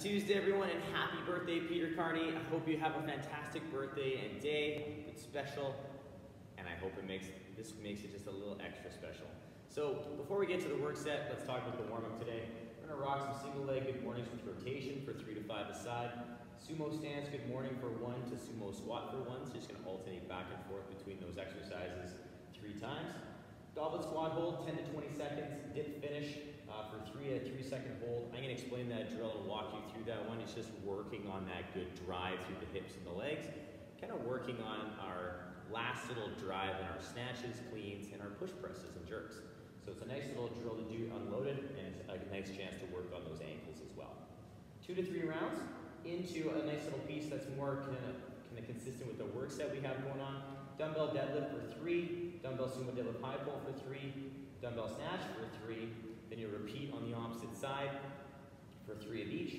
Tuesday, everyone, and happy birthday, Peter Carney. I hope you have a fantastic birthday and day. It's special, and I hope this makes it just a little extra special. So before we get to the work set, let's talk about the warm-up today. We're gonna rock some single leg good mornings with rotation for 3 to 5 a side. Sumo stance good morning for 1 to sumo squat for 1. So just gonna alternate back and forth between those exercises 3 times. Goblet Squat Hold, 10 to 20 seconds, dip finish for a 3-second hold. I'm gonna explain that drill and walk you through that one. It's just working on that good drive through the hips and the legs, kind of working on our last little drive in our snatches, cleans, and our push presses and jerks. So it's a nice little drill to do unloaded, and it's a nice chance to work on those ankles as well. 2 to 3 rounds into a nice little piece that's more kind of consistent with the work set we have going on. Dumbbell deadlift for 3, dumbbell sumo deadlift high pull for 3, dumbbell snatch for 3, then you repeat on the opposite side for 3 of each.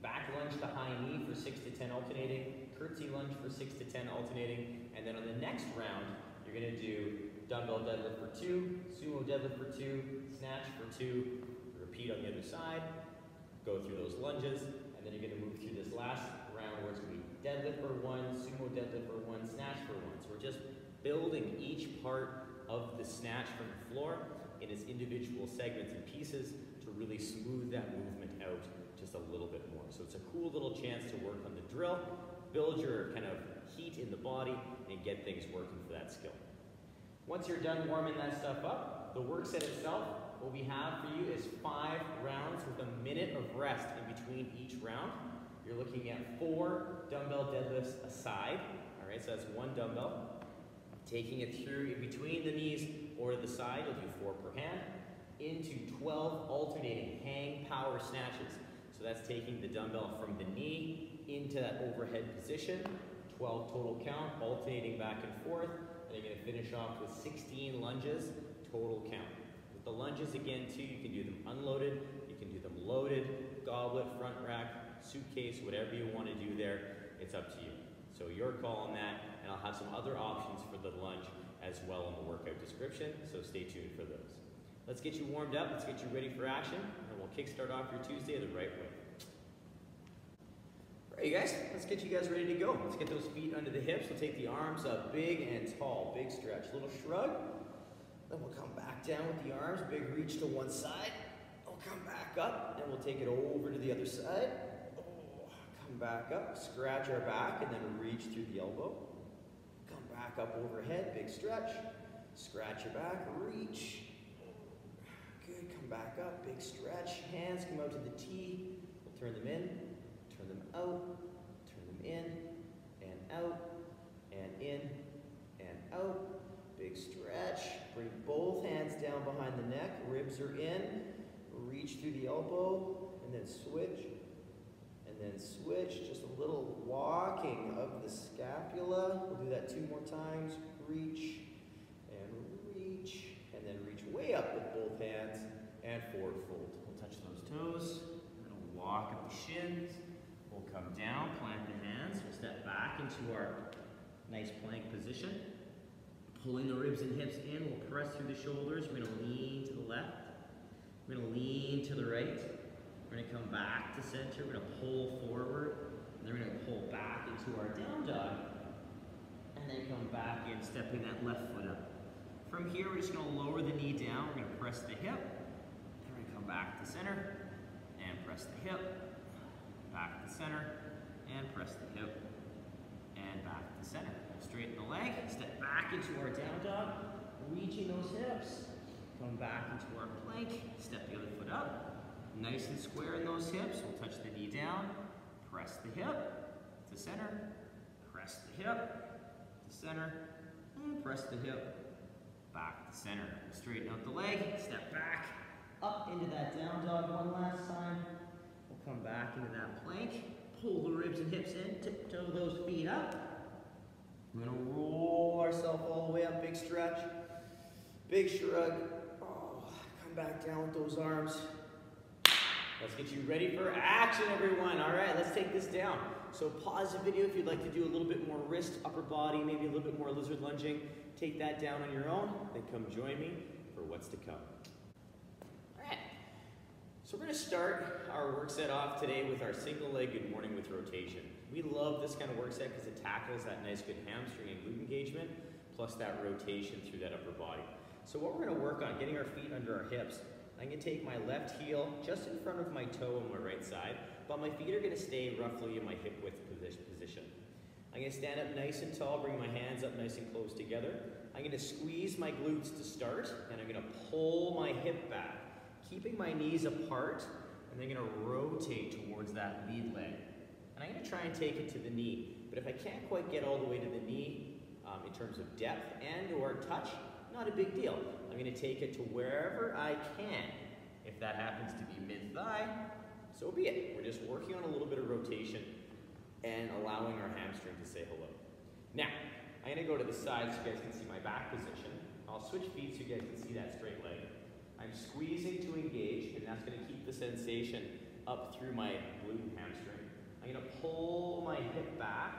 Back lunge to high knee for 6 to 10 alternating, curtsy lunge for 6 to 10 alternating, and then on the next round, you're gonna do dumbbell deadlift for 2, sumo deadlift for 2, snatch for 2, repeat on the other side, go through those lunges, and then you're gonna move through this last round where it's gonna be deadlift for 1, sumo deadlift for 1, snatch for 1. So we're just building each part of the snatch from the floor in its individual segments and pieces to really smooth that movement out just a little bit more. So it's a cool little chance to work on the drill, build your kind of heat in the body, and get things working for that skill. Once you're done warming that stuff up, the work set itself, what we have for you is 5 rounds with a minute of rest in between each round. You're looking at 4 dumbbell deadlifts a side. All right, so that's 1 dumbbell. Taking it through in between the knees or the side, you'll do 4 per hand, into 12 alternating hang power snatches. So that's taking the dumbbell from the knee into that overhead position, 12 total count, alternating back and forth, and you're gonna finish off with 16 lunges, total count. With the lunges again too, you can do them unloaded, you can do them loaded, goblet, front rack, suitcase, whatever you wanna do there, it's up to you. So your call on that, and I'll have some other options for the lunge as well in the workout description, so stay tuned for those. Let's get you warmed up, let's get you ready for action, and we'll kickstart off your Tuesday the right way. All right, you guys, let's get you guys ready to go. Let's get those feet under the hips. We'll take the arms up big and tall, big stretch, little shrug. Then we'll come back down with the arms, big reach to one side. We'll come back up, and we'll take it over to the other side. Come back up, scratch our back, and then reach through the elbow. Come back up overhead, big stretch. Scratch your back, reach. Good, come back up, big stretch. Hands come out to the T. We'll turn them in, turn them out, turn them in, and out, and in, and out. Big stretch. Bring both hands down behind the neck, ribs are in. Reach through the elbow, and then switch. And then switch, just a little walking of the scapula. We'll do that 2 more times. Reach, and then reach way up with both hands, and forward fold. We'll touch those toes, then we'll walk up the shins. We'll come down, plant the hands. We'll step back into our nice plank position. Pulling the ribs and hips in, we'll press through the shoulders. We're gonna lean to the left. We're gonna lean to the right. We're gonna come back to center, we're gonna pull forward, and then we're gonna pull back into our down dog, and then come back in, stepping that left foot up. From here, we're just gonna lower the knee down, we're gonna press the hip, then we're gonna come back to center, and press the hip, back to center, and press the hip, and back to center. Straighten the leg, step back into our down dog, reaching those hips, come back into our plank, step the other foot up. Nice and square in those hips. We'll touch the knee down, press the hip to center, press the hip to center, and press the hip back to center. Straighten out the leg, step back, up into that down dog one last time. We'll come back into that plank, pull the ribs and hips in, tiptoe those feet up. We're gonna roll ourselves all the way up, big stretch, big shrug. Oh, come back down with those arms. Let's get you ready for action, everyone. All right, let's take this down. So pause the video if you'd like to do a little bit more wrist, upper body, maybe a little bit more lizard lunging. Take that down on your own, then come join me for what's to come. All right. So So we're going to start our work set off today with our single leg good morning with rotation. We love this kind of work set because it tackles that nice good hamstring and glute engagement, plus that rotation through that upper body. So what we're going to work on, getting our feet under our hips. I'm going to take my left heel just in front of my toe on my right side, but my feet are going to stay roughly in my hip width position. I'm going to stand up nice and tall, bring my hands up nice and close together. I'm going to squeeze my glutes to start, and I'm going to pull my hip back, keeping my knees apart, and then I'm going to rotate towards that lead leg. And I'm going to try and take it to the knee, but if I can't quite get all the way to the knee in terms of depth and or touch, not a big deal. I'm going to take it to wherever I can. If that happens to be mid-thigh, so be it. We're just working on a little bit of rotation and allowing our hamstring to say hello. Now, I'm going to go to the side so you guys can see my back position. I'll switch feet so you guys can see that straight leg. I'm squeezing to engage, and that's going to keep the sensation up through my glute and hamstring. I'm going to pull my hip back,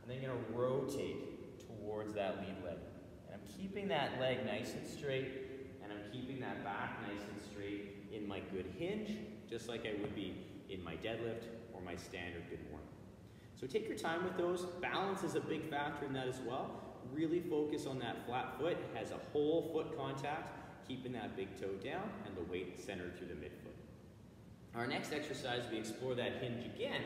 and then I'm going to rotate towards that lead leg. And I'm keeping that leg nice and straight, and I'm keeping that back nice and straight in my good hinge, just like I would be in my deadlift or my standard good morning. So take your time with those. Balance is a big factor in that as well. Really focus on that flat foot, has a whole foot contact, keeping that big toe down and the weight centered through the midfoot. Our next exercise, we explore that hinge again.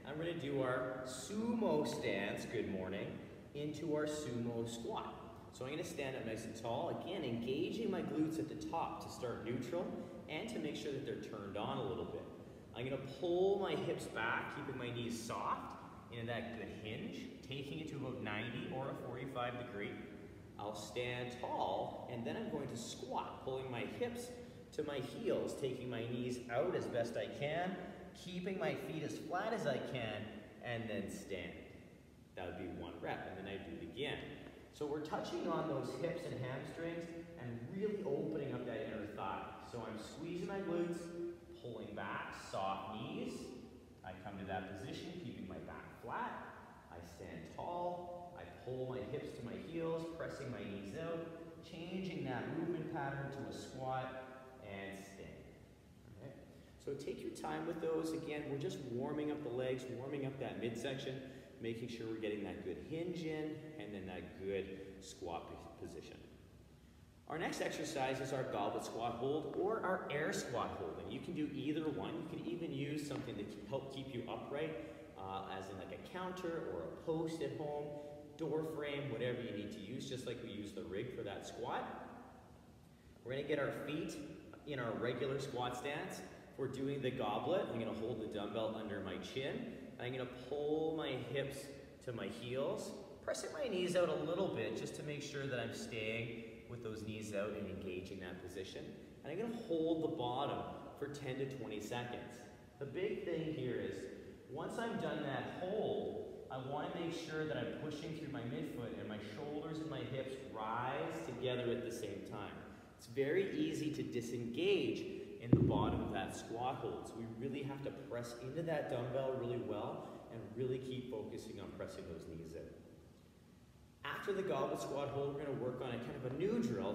I'm going to do our sumo stance, good morning, into our sumo squat. So I'm going to stand up nice and tall, again engaging my glutes at the top to start neutral and to make sure that they're turned on a little bit. I'm going to pull my hips back, keeping my knees soft into that good hinge, taking it to about 90 or a 45 degree. I'll stand tall, and then I'm going to squat, pulling my hips to my heels, taking my knees out as best I can, keeping my feet as flat as I can, and then stand. That would be one rep, and then I do it again. So we're touching on those hips and hamstrings and really opening up that inner thigh. So I'm squeezing my glutes, pulling back, soft knees. I come to that position, keeping my back flat. I stand tall. I pull my hips to my heels, pressing my knees out, changing that movement pattern to a squat and stand. Okay? So take your time with those. Again, we're just warming up the legs, warming up that midsection, making sure we're getting that good hinge in and then that good squat position. Our next exercise is our Goblet Squat Hold or our Air Squat Hold. And you can do either one. You can even use something to help keep you upright, as in like a counter or a post at home, door frame, whatever you need to use, just like we use the rig for that squat. We're going to get our feet in our regular squat stance. If we're doing the goblet, I'm going to hold the dumbbell under my chin. And I'm going to pull my hips to my heels, pressing my knees out a little bit just to make sure that I'm staying with those knees out and engaging that position. And I'm going to hold the bottom for 10 to 20 seconds. The big thing here is, once I'm done that hold, I want to make sure that I'm pushing through my midfoot and my shoulders and my hips rise together at the same time. It's very easy to disengage in the bottom of that squat hold. So we really have to press into that dumbbell really well and really keep focusing on pressing those knees out. After the Goblet Squat Hold, we're going to work on a kind of a new drill.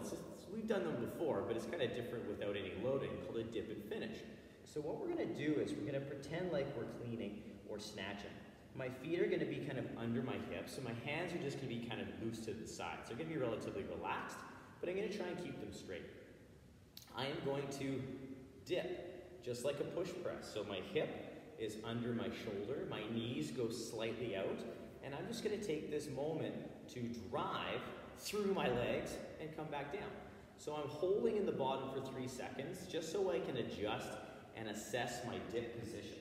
We've done them before, but it's kind of different without any loading, called a dip and finish. So what we're going to do is we're going to pretend like we're cleaning or snatching. My feet are going to be kind of under my hips, so my hands are just going to be kind of loose to the sides. They're going to be relatively relaxed, but I'm going to try and keep them straight. I am going to dip, just like a push press. So my hip is under my shoulder, my knees go slightly out, and I'm just going to take this moment to drive through my legs and come back down. So I'm holding in the bottom for 3 seconds, just so I can adjust and assess my dip position.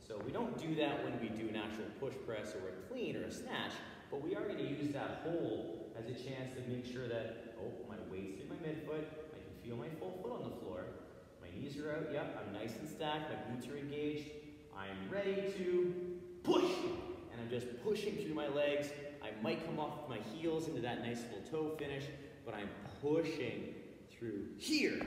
So we don't do that when we do an actual push press or a clean or a snatch, but we are going to use that hold as a chance to make sure that, oh, my weight's in my midfoot, I can feel my full foot on the floor, my knees are out, yep, I'm nice and stacked, my glutes are engaged, I'm ready to push, and I'm just pushing through my legs. I might come off my heels into that nice little toe finish, but I'm pushing through here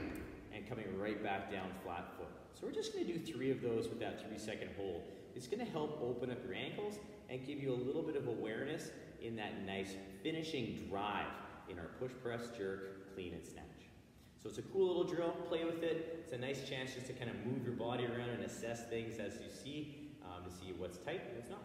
and coming right back down flat foot. So we're just going to do 3 of those with that 3-second hold. It's going to help open up your ankles and give you a little bit of awareness in that nice finishing drive in our push, press, jerk, clean, and snatch. So it's a cool little drill, play with it. It's a nice chance just to kind of move your body around and assess things as you see, to see what's tight and what's not.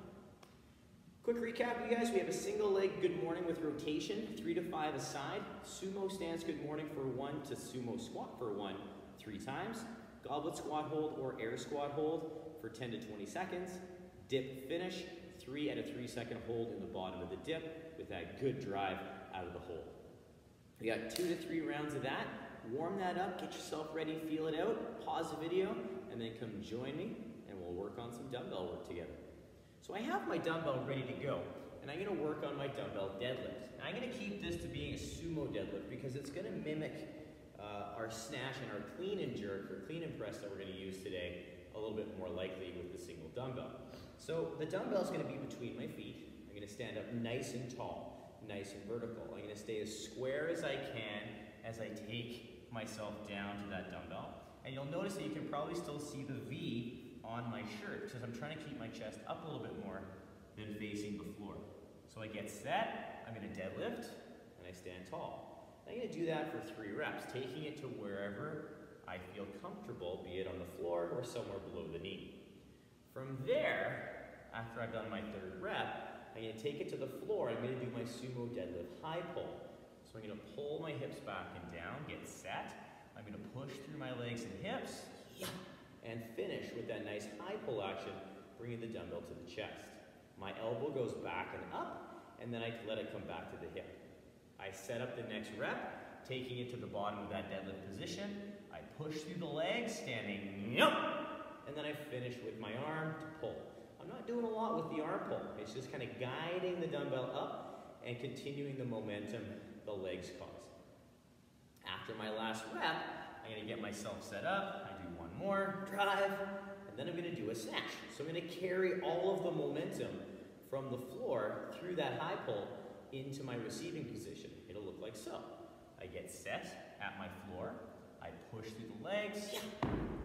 Quick recap, you guys, we have a single leg good morning with rotation, 3 to 5 a side. Sumo stance good morning for 1 to sumo squat for 1, 3 times. Goblet squat hold or air squat hold for 10 to 20 seconds. Dip finish, 3 at a 3-second hold in the bottom of the dip with that good drive out of the hold. We got 2 to 3 rounds of that. Warm that up, get yourself ready, feel it out, pause the video, and then come join me and we'll work on some dumbbell work together. So I have my dumbbell ready to go, and I'm going to work on my dumbbell deadlift. And I'm going to keep this to being a sumo deadlift because it's going to mimic our snatch and our clean and jerk or clean and press that we're going to use today a little bit more likely with the single dumbbell. So the dumbbell is going to be between my feet. I'm going to stand up nice and tall, nice and vertical. I'm going to stay as square as I can as I take myself down to that dumbbell. And you'll notice that you can probably still see the V on my shirt because I'm trying to keep my chest up a little bit more than facing the floor. So I get set, I'm going to deadlift, and I stand tall. I'm going to do that for 3 reps, taking it to wherever I feel comfortable, be it on the floor or somewhere below the knee. From there, after I've done my 3rd rep, I'm going to take it to the floor. I'm going to do my sumo deadlift high pull. So I'm going to pull my hips back and down, get set. I'm going to push through my legs and hips, and finish with that nice high pull action, bringing the dumbbell to the chest. My elbow goes back and up, and then I let it come back to the hip. I set up the next rep, taking it to the bottom of that deadlift position. I push through the legs, standing up, and then I finish with my arm to pull. I'm not doing a lot with the arm pull. It's just kind of guiding the dumbbell up and continuing the momentum the legs cause. After my last rep, I'm going to get myself set up. I do 1 more, drive, and then I'm going to do a snatch. So I'm going to carry all of the momentum from the floor through that high pull into my receiving position. It'll look like so. I get set at my floor, I push through the legs,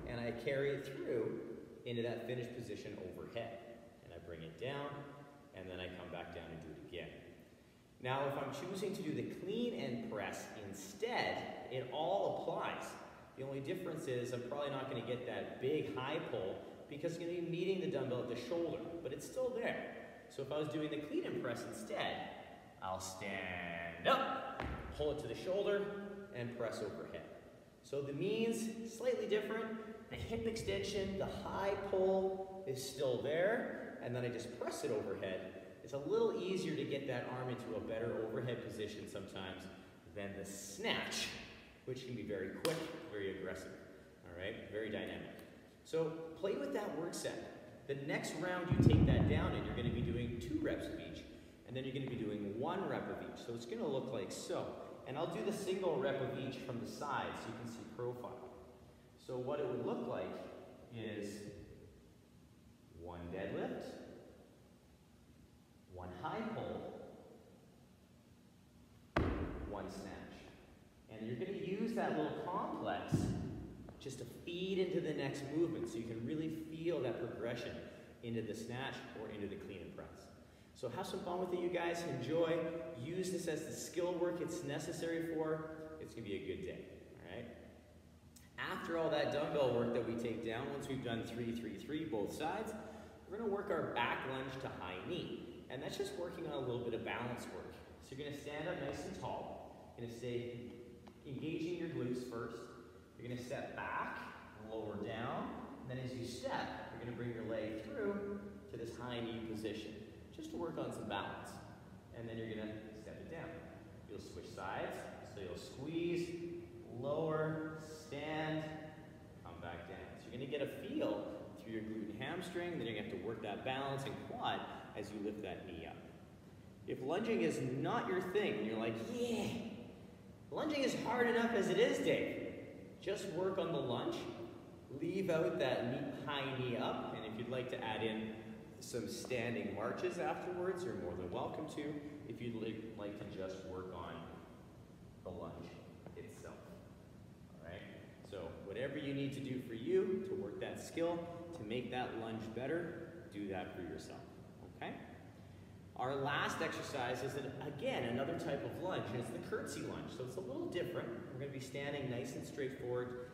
and I carry it through into that finished position overhead. And I bring it down, and then I come back down and do it again. Now, if I'm choosing to do the clean and press instead, it all applies. The only difference is I'm probably not going to get that big high pull because it's going to be meeting the dumbbell at the shoulder, but it's still there. So if I was doing the clean and press instead, I'll stand up, pull it to the shoulder, and press overhead. So the means, slightly different. The hip extension, the high pull is still there, and then I just press it overhead. It's a little easier to get that arm into a better overhead position sometimes than the snatch, which can be very quick, very aggressive, all right? Very dynamic. So play with that work set. The next round you take that down and you're gonna be doing 2 reps of each. And then you're going to be doing 1 rep of each. So it's going to look like so. And I'll do the single rep of each from the side so you can see profile. So what it would look like is 1 deadlift, 1 high pull, 1 snatch. And you're going to use that little complex just to feed into the next movement so you can really feel that progression into the snatch or into the clean and press. So have some fun with it, you guys. Enjoy. Use this as the skill work it's necessary for. It's going to be a good day, all right? After all that dumbbell work that we take down, once we've done 3, 3, 3, both sides, we're going to work our back lunge to high knee. And that's just working on a little bit of balance work. So you're going to stand up nice and tall. You're going to stay engaging your glutes first. You're going to step back, lower down. And then as you step, you're going to bring your leg through to this high knee position, just to work on some balance. And then you're going to step it down. You'll switch sides, so you'll squeeze, lower, stand, come back down. So you're going to get a feel through your glute and hamstring, then you're going to have to work that balance and quad as you lift that knee up. If lunging is not your thing, and you're like, yeah, lunging is hard enough as it is, Dave. Just work on the lunge, leave out that high knee up, and if you'd like to add in some standing marches afterwards, you're more than welcome to, if you'd like to just work on the lunge itself. All right? So whatever you need to do for you to work that skill, to make that lunge better, do that for yourself. Okay? Our last exercise is, again, another type of lunge, and it's the curtsy lunge. So it's a little different. We're going to be standing nice and straightforward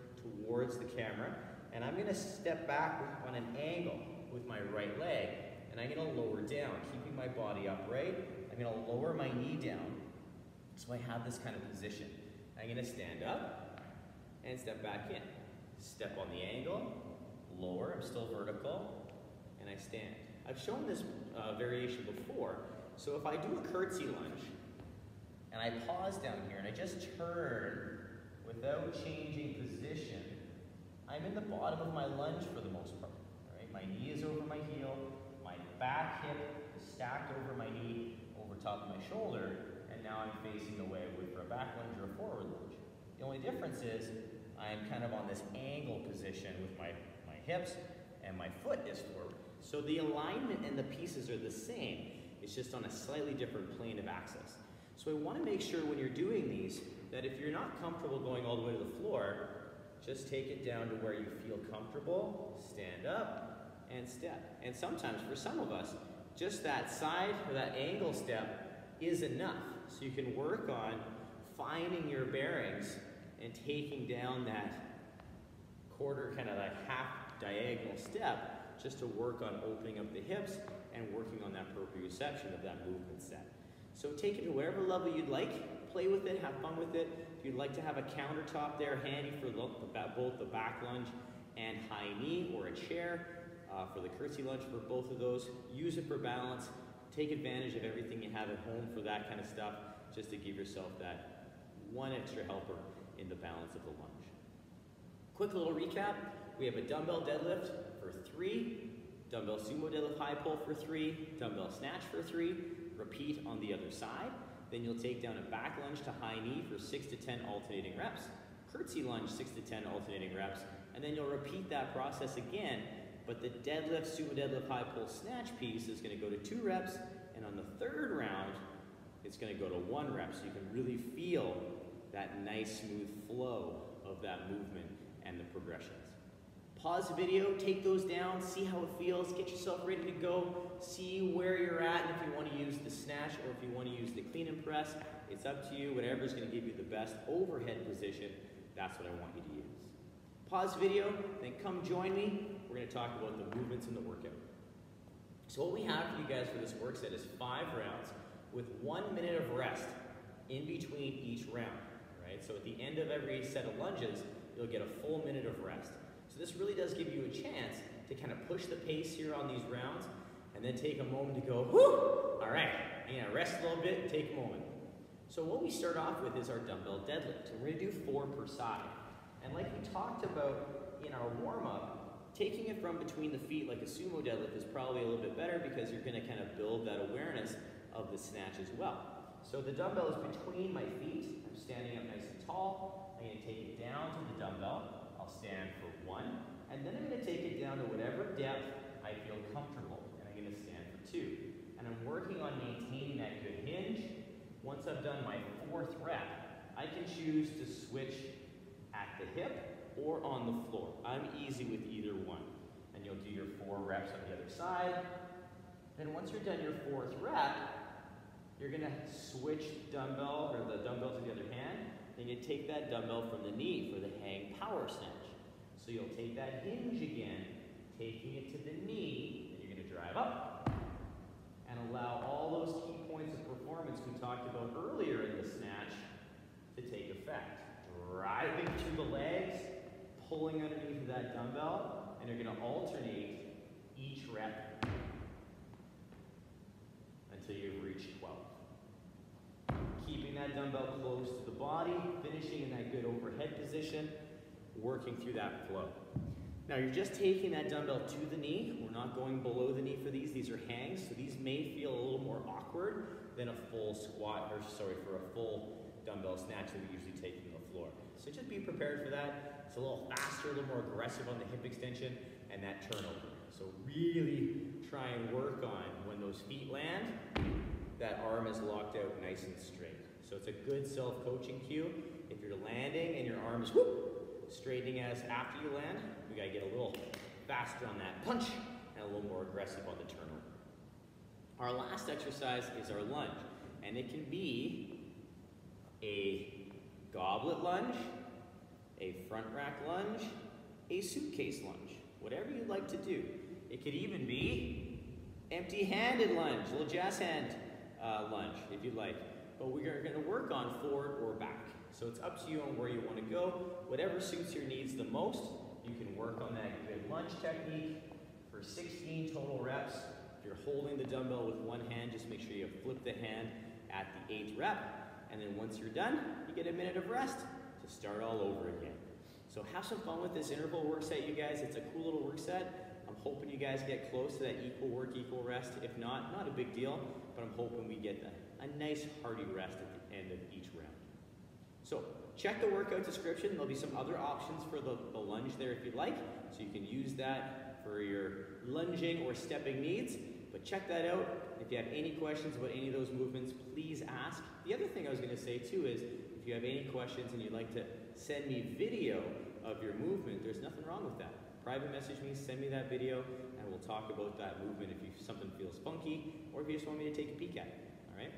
towards the camera, and I'm going to step back on an angle with my right leg, and I'm going to lower down, keeping my body upright. I'm going to lower my knee down, so I have this kind of position. I'm going to stand up and step back in. Step on the angle, lower, I'm still vertical, and I stand. I've shown this variation before, so if I do a curtsy lunge, and I pause down here, and I just turn without changing position, I'm in the bottom of my lunge for the most part. Right? My knee is over my heel, my back hip is stacked over my knee, over top of my shoulder, and now I'm facing away with for a back lunge or a forward lunge. The only difference is I'm kind of on this angle position with my hips, and my foot is forward. So the alignment and the pieces are the same. It's just on a slightly different plane of axis. So I want to make sure when you're doing these that if you're not comfortable going all the way to the floor, just take it down to where you feel comfortable, stand up, and step. And sometimes for some of us, just that side or that angle step is enough. So you can work on finding your bearings and taking down that quarter, kind of like half diagonal step, just to work on opening up the hips and working on that proprioception of that movement set. So take it to whatever level you'd like, play with it, have fun with it. If you'd like to have a countertop there handy for both the back lunge and high knee, or a chair for the curtsy lunge, for both of those, use it for balance. Take advantage of everything you have at home for that kind of stuff, just to give yourself that one extra helper in the balance of the lunge. Quick little recap. We have a dumbbell deadlift for 3, dumbbell sumo deadlift high pull for 3, dumbbell snatch for 3, repeat on the other side. Then you'll take down a back lunge to high knee for 6 to 10 alternating reps, curtsy lunge 6 to 10 alternating reps, and then you'll repeat that process again, but the deadlift, sumo deadlift high pull snatch piece is going to go to 2 reps, and on the third round, it's going to go to 1 rep, so you can really feel that nice smooth flow of that movement and the progressions. Pause the video, take those down, see how it feels, get yourself ready to go, see where you're at, and if you want to use the snatch or if you want to use the clean and press, it's up to you. Whatever's going to give you the best overhead position, that's what I want you to use. Pause the video, then come join me. We're going to talk about the movements in the workout. So what we have for you guys for this work set is 5 rounds with 1 minute of rest in between each round, right? So at the end of every set of lunges, you'll get a full minute of rest. So this really does give you a chance to kind of push the pace here on these rounds, and then take a moment to go, whoo, all right, I'm gonna rest a little bit, take a moment. So what we start off with is our dumbbell deadlift, and we're gonna do 4 per side. And like we talked about in our warm-up, taking it from between the feet like a sumo deadlift is probably a little bit better because you're gonna kind of build that awareness of the snatch as well. So the dumbbell is between my feet, I'm standing up nice and tall, I'm gonna take it down to the dumbbell, I'll stand for 1, and then I'm going to take it down to whatever depth I feel comfortable, and I'm going to stand for 2. And I'm working on maintaining that good hinge. Once I've done my 4th rep, I can choose to switch at the hip or on the floor. I'm easy with either one. And you'll do your 4 reps on the other side. Then once you're done your 4th rep, you're going to switch dumbbell, or the dumbbell to the other hand. Then you take that dumbbell from the knee for the Hang Power Snatch. So you'll take that hinge again, taking it to the knee, and you're going to drive up and allow all those key points of performance we talked about earlier in the snatch to take effect. Driving through the legs, pulling underneath that dumbbell, and you're going to alternate each rep until you've reached 12. Keeping that dumbbell close to the body, finishing in that good overhead position, working through that flow. Now you're just taking that dumbbell to the knee. We're not going below the knee for these. These are hangs, so these may feel a little more awkward than a full squat, or sorry, for a full dumbbell snatch that we usually take from the floor. So just be prepared for that. It's a little faster, a little more aggressive on the hip extension and that turnover. So really try and work on when those feet land, that arm is locked out nice and straight. So it's a good self-coaching cue. If you're landing and your arm is straightening as after you land, we gotta get a little faster on that punch and a little more aggressive on the turnover. Our last exercise is our lunge, and it can be a goblet lunge, a front rack lunge, a suitcase lunge, whatever you'd like to do. It could even be empty-handed lunge, little jazz hand lunge if you'd like. But we're going to work on forward or back. So it's up to you on where you want to go. Whatever suits your needs the most, you can work on that good lunge technique for 16 total reps. If you're holding the dumbbell with one hand, just make sure you flip the hand at the 8th rep. And then once you're done, you get a minute of rest to start all over again. So have some fun with this interval work set, you guys. It's a cool little work set. I'm hoping you guys get close to that equal work, equal rest. If not, not a big deal, but I'm hoping we get a nice hearty rest at the end of each round. So check the workout description. There'll be some other options for the lunge there if you'd like. So you can use that for your lunging or stepping needs. But check that out. If you have any questions about any of those movements, please ask. The other thing I was going to say too is if you have any questions and you'd like to send me video of your movement, there's nothing wrong with that. Private message me, send me that video, and we'll talk about that movement if something feels funky or if you just want me to take a peek at it. All right?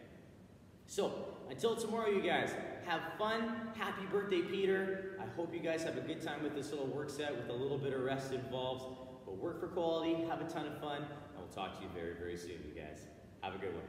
So, until tomorrow, you guys, have fun. Happy birthday, Peter. I hope you guys have a good time with this little work set with a little bit of rest involved. But work for quality, have a ton of fun, and we'll talk to you very, very soon, you guys. Have a good one.